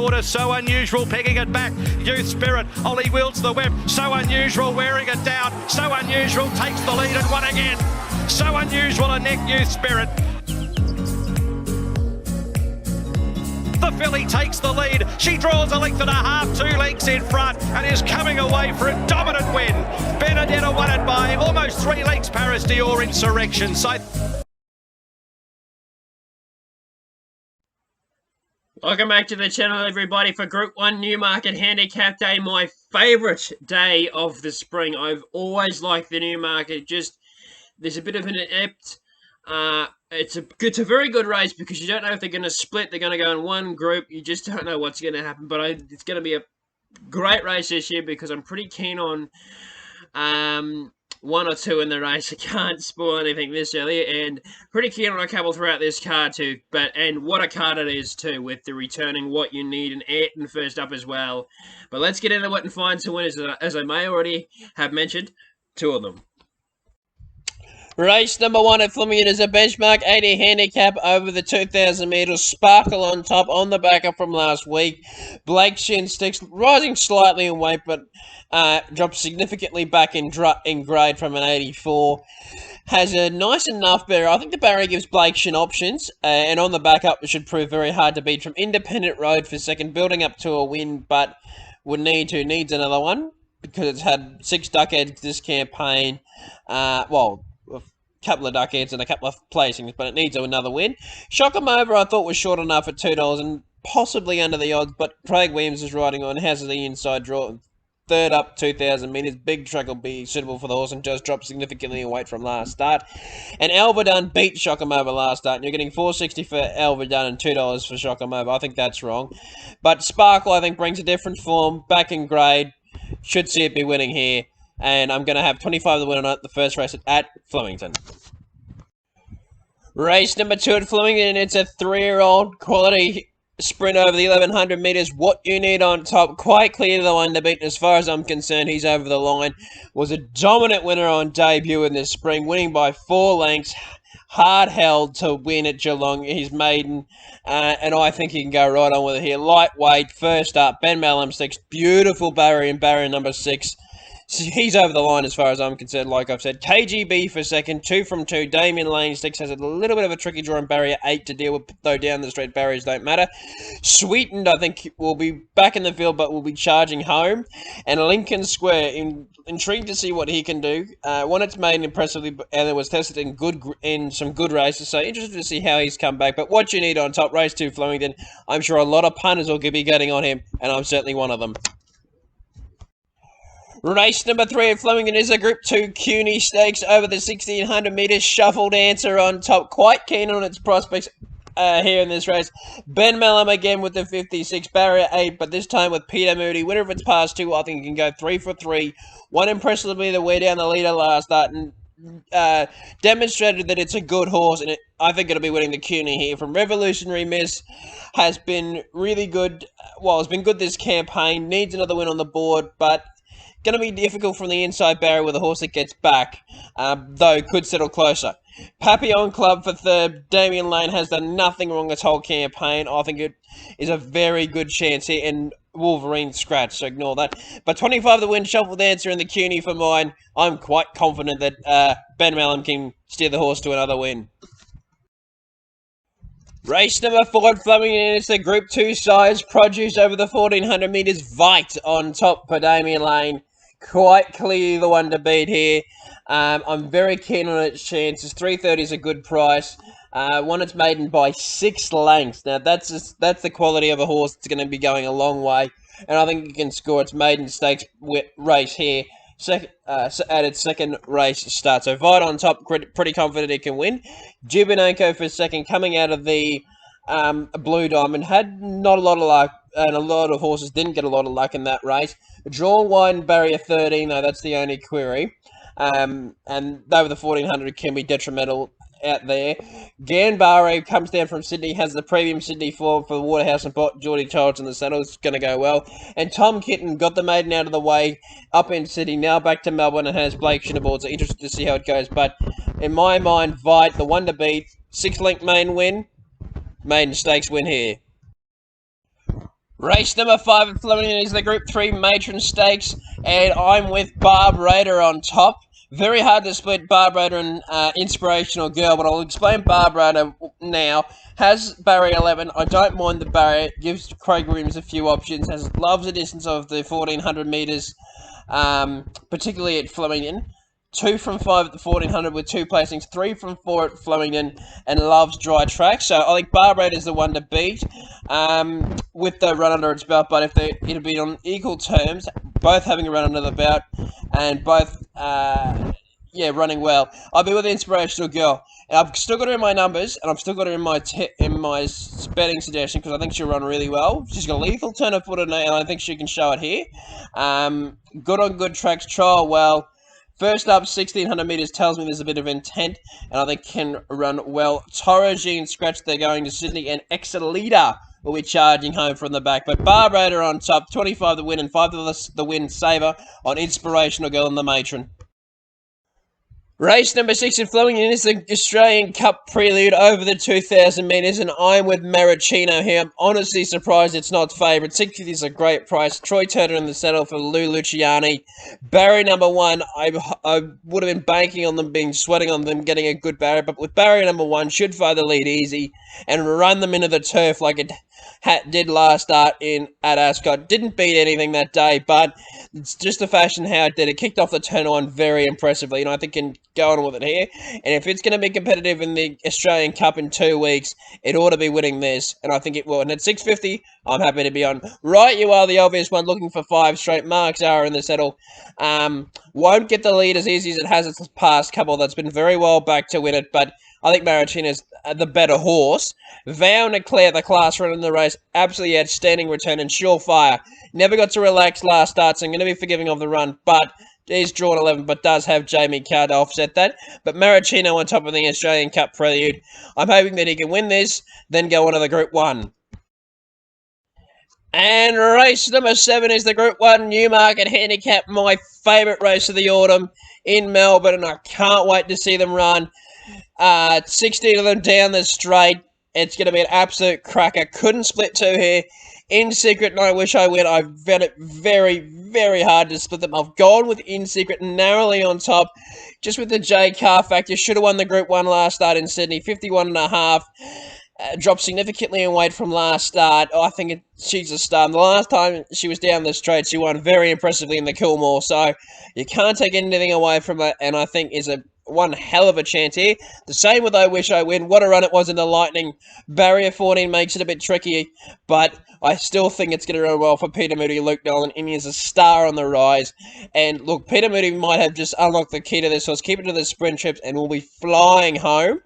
quarter. So Unusual picking it back. Youth Spirit. Ollie wields the whip. So Unusual wearing it down. So Unusual takes the lead and won again. So Unusual and Nick Youth Spirit. The filly takes the lead. She draws a length and a half, 2 lengths in front, and is coming away for a dominant win. Benedetta won it by almost 3 lengths. Paris Dior Insurrection. So welcome back to the channel, everybody, for Group 1 Newmarket Handicap Day, my favourite day of the spring. I've always liked the Newmarket. Just, there's a bit of an inept... It's a very good race because you don't know if they're going to split, they're going to go in one group, you just don't know what's going to happen. But it's going to be a great race this year because I'm pretty keen on 1 or 2 in the race. I can't spoil anything this early, and pretty keen on a couple throughout this card too. And what a card it is too, with the returning What You Need and Ayrton first up as well. But let's get into it and find some winners, as I may already have mentioned, 2 of them. Race number 1 at Flemington is a benchmark 80 handicap over the 2,000 metres. Sparkle on top on the back up from last week. Blake Shin sticks rising slightly in weight, but drops significantly back in grade from an 84. Has a nice enough barrier. I think the barrier gives Blake Shin options, and on the back up it should prove very hard to beat from Independent Road for second, building up to a win, but needs another one because it's had 6 duckheads this campaign. Couple of duckheads and a couple of placings, but it needs another win. Shock 'em Over I thought was short enough at $2 and possibly under the odds, but Craig Williams is riding on, has the inside draw. Third up, 2,000 metres. Big track will be suitable for the horse and just dropped significantly in weight from last start. And Alverdun beat Shock 'em Over last start, and you're getting $4.60 for Alverdun and $2 for Shock 'em Over. I think that's wrong. But Sparkle, I think, brings a different form, back in grade. Should see it be winning here. And I'm going to have 25 to win on it, the first race at Flemington. Race number 2 at Flemington. It's a 3-year-old quality sprint over the 1,100 metres. What You Need on top. Quite clear the one to beat. As far as I'm concerned, he's over the line. Was a dominant winner on debut in this spring, winning by 4 lengths. Hard held to win at Geelong, his maiden, and I think he can go right on with it here. Lightweight, first up, Ben Mallam sticks. Beautiful barrier in barrier number 6. He's over the line as far as I'm concerned, like I've said. Kaygeebee for second, 2 from 2. Damien Lane Sticks has a little bit of a tricky draw in barrier 8 to deal with, though down the straight barriers don't matter. Sweetened, I think, will be back in the field, but will be charging home. And Lincoln Square, intrigued to see what he can do. Won its maiden impressively, and it was tested in some good races, so interested to see how he's come back. But What You Need on top, race 2 Flemington. I'm sure a lot of punters will be getting on him, and I'm certainly one of them. Race number 3 at Flemington is a Group 2 CUNY Stakes over the 1,600 metres. Shuffled Answer on top. Quite keen on its prospects here in this race. Ben Mallam again with the 56. Barrier 8, but this time with Peter Moody. Winner of its past 2, I think he can go 3 for 3. Won impressively the way down the leader last start and demonstrated that it's a good horse, and I think it'll be winning the CUNY here. From Revolutionary Miss has been really good. Well, it's been good this campaign. Needs another win on the board, but going to be difficult from the inside barrier with a horse that gets back, though could settle closer. Papillon Club for third. Damien Lane has done nothing wrong this whole campaign. I think it is a very good chance here, and Wolverine scratch, so ignore that. But 25 to win, Shuffled Answer in the CUNY for mine. I'm quite confident that Ben Mallam can steer the horse to another win. Race number 4 at Flemington, it's the Group 2 size produce over the 1,400 metres. Veight on top for Damien Lane. Quite clearly the one to beat here. I'm very keen on its chances. 330 is a good price. Won its maiden by 6 lengths. Now that's the quality of a horse that's going to be going a long way, and I think it can score its maiden stakes race here. At its second race start. So Veight on top, pretty confident it can win. Dubenenko for second, coming out of the Blue Diamond, had not a lot of luck, and a lot of horses didn't get a lot of luck in that race. Drawn wide barrier 13, though, that's the only query. And over the 1,400 can be detrimental out there. Ganbare comes down from Sydney, has the premium Sydney form for Waterhouse and Geordie Childs in the saddle. It's going to go well. And Tom Kitten got the maiden out of the way up in Sydney, now back to Melbourne and has Blake Shin aboard. So interested to see how it goes. But in my mind, Veight, the one to beat, 6-length maiden win. Maiden stakes win here. Race number 5 at Flemington is the Group 3 Matron Stakes, and I'm with Barb Raider on top. Very hard to split Barb Raider and Inspirational Girl, but I'll explain Barb Raider now. Has barrier 11. I don't mind the barrier. Gives Craig Williams a few options. Loves the distance of the 1400 metres, particularly at Flemington. 2 from 5 at the 1400 with 2 placings, 3 from 4 at Flemington, and loves dry track. So I think Barb Raider is the one to beat with the run under its belt. But it'll be on equal terms, both having a run under the belt and both running well. I'll be with the Inspirational Girl. And I've still got her in my numbers, and I've still got her in my betting suggestion because I think she'll run really well. She's got a lethal turn of foot, and I think she can show it here. Good on good tracks, trial well. First up, 1600 metres tells me there's a bit of intent, and I think can run well. Toro Jean Scratch, they're going to Sydney, and Exalita will be charging home from the back. But Barb Raider on top, 25 the win, and 5 the win saver on Inspirational Girl and the Matron. Race number 6 in Flemington is the Australian Cup Prelude over the 2,000 metres, and I'm with Meridius here. I'm honestly surprised it's not favourite. 60 is a great price. Troy Turner in the saddle for Lou Luciani. Barrier number 1, I would have been banking on them, sweating on them getting a good barrier, but with barrier number 1, should fire the lead easy and run them into the turf like it did last start at Ascot. Didn't beat anything that day, but it's just the fashion how it did. It kicked off the turn on very impressively, and I think can go on with it here. And if it's going to be competitive in the Australian Cup in 2 weeks, it ought to be winning this, and I think it will. And at 650, I'm happy to be on. Right, you are the obvious one, looking for 5 straight. Mark Zara in the saddle. Won't get the lead as easy as it has its past couple. That's been very well back to win it, but I think Meridius is the better horse. Vow and Eclair, the class runner in the race, absolutely outstanding return, and Surefire. Never got to relax last start, so I'm going to be forgiving of the run, but is drawn 11, but does have Jamie Carr to offset that. But Meridius on top of the Australian Cup Prelude. I'm hoping that he can win this, then go on to the Group 1. And race number 7 is the Group 1 Newmarket Handicap, my favourite race of the autumn in Melbourne, and I can't wait to see them run. 16 of them down the straight. It's going to be an absolute cracker. Couldn't split 2 here. In Secret, and I wish I win. I've found it very, very hard to split them. I've gone with In Secret narrowly on top, just with the J Car factor. Should have won the Group 1 last start in Sydney, 51.5. Dropped significantly in weight from last start. I think she's a star. The last time she was down the straight, she won very impressively in the Coolmore. So you can't take anything away from that, and I think is one hell of a chance here. The same with I Wish I Win. What a run it was in the Lightning. Barrier 14 makes it a bit tricky, but I still think it's going to run well for Peter Moody, Luke Nolan, and he is a star on the rise. And look, Peter Moody might have just unlocked the key to this horse. Keep it to the sprint trips, and we'll be flying home.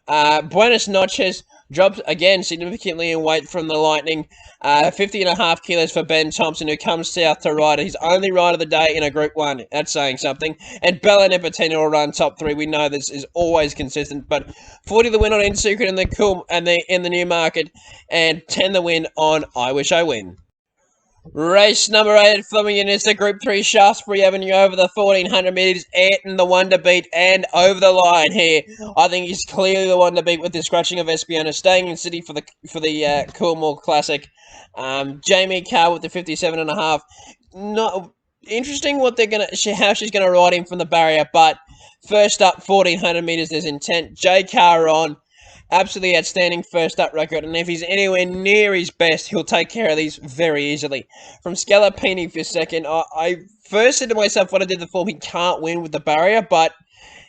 Buenos Noches dropped again significantly in weight from the Lightning. 50.5 kilos for Ben Thompson, who comes south to ride it. He's only ride of the day in a Group 1. That's saying something. And Bella Nipotina will run top 3. We know this is always consistent. But 40 the win on In Secret in the Newmarket. And 10 the win on I Wish I Win. Race number 8 at Flemington is the Group 3 Shaftesbury Avenue over the 1400 metres. Ayrton the one to beat, and over the line here. I think he's clearly the one to beat with the scratching of Espiona, staying in City for the Coolmore Classic. Jamie Carr with the 57.5. Not interesting what how she's gonna ride him from the barrier, but first up 1400 metres there's intent. J Carr on. Absolutely outstanding first up record, and if he's anywhere near his best, he'll take care of these very easily. From Scalapini for second, I first said to myself when I did the form, he can't win with the barrier, but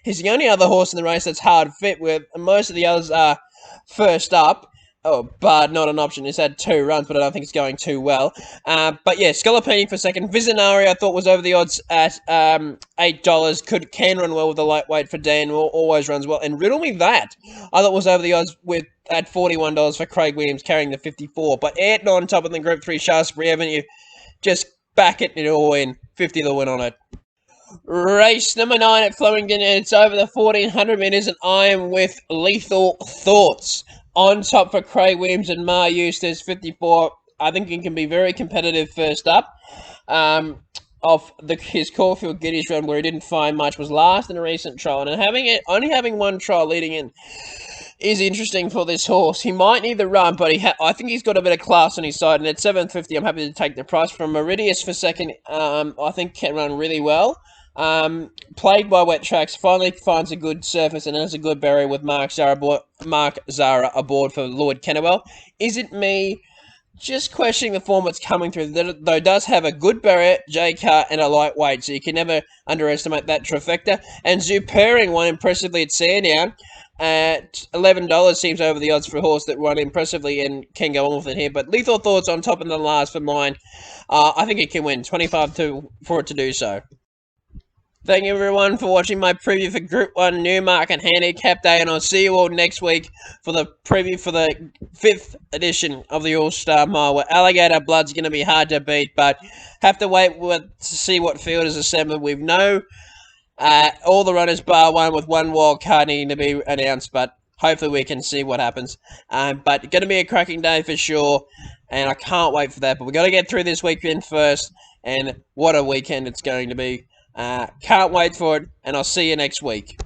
he's the only other horse in the race that's hard fit with. Most of the others are first up. Oh, Bard, not an option. He's had 2 runs, but I don't think it's going too well. But yeah, Scalapini for second. Visinari, I thought, was over the odds at $8. Can run well with the lightweight for Dan. Always runs well. And Riddle Me That, I thought was over the odds at $41 for Craig Williams, carrying the 54. But Ayrton on top of the Group 3 Shaftesbury Avenue. Just back it and all in. 50 the win on it. Race number 9 at Flemington, and it's over the 1400 metres, and I am with Lethal Thoughts. On top for Craig Williams and Mar Eustace, 54. I think he can be very competitive first up. Off his Caulfield Guineas run, where he didn't find much, was last in a recent trial. And only having one trial leading is interesting for this horse. He might need the run, but I think he's got a bit of class on his side. And at $7.50, I'm happy to take the price from Meridius for second. I think can run really well. Plagued by wet tracks, finally finds a good surface and has a good barrier with Mark Zara aboard for Lord Kennewell. Is it me just questioning the form that's coming through, though does have a good barrier, J-Car, and a lightweight, so you can never underestimate that trifecta. And Zoupurring won impressively at Sandown at $11 seems over the odds for a horse that won impressively and can go on with it here. But Lethal Thoughts on top of the last for mine. I think it can win 25 for it to do so. Thank you everyone for watching my preview for Group 1 Newmarket Handicap Day, and I'll see you all next week for the preview for the 5th edition of the All-Star Mile, where Alligator Blood's going to be hard to beat, but have to wait to see what field is assembled. We've no all the runners bar one with one wild card needing to be announced, but hopefully we can see what happens. But going to be a cracking day for sure, and I can't wait for that. But we've got to get through this weekend first, and what a weekend it's going to be. Can't wait for it, and I'll see you next week.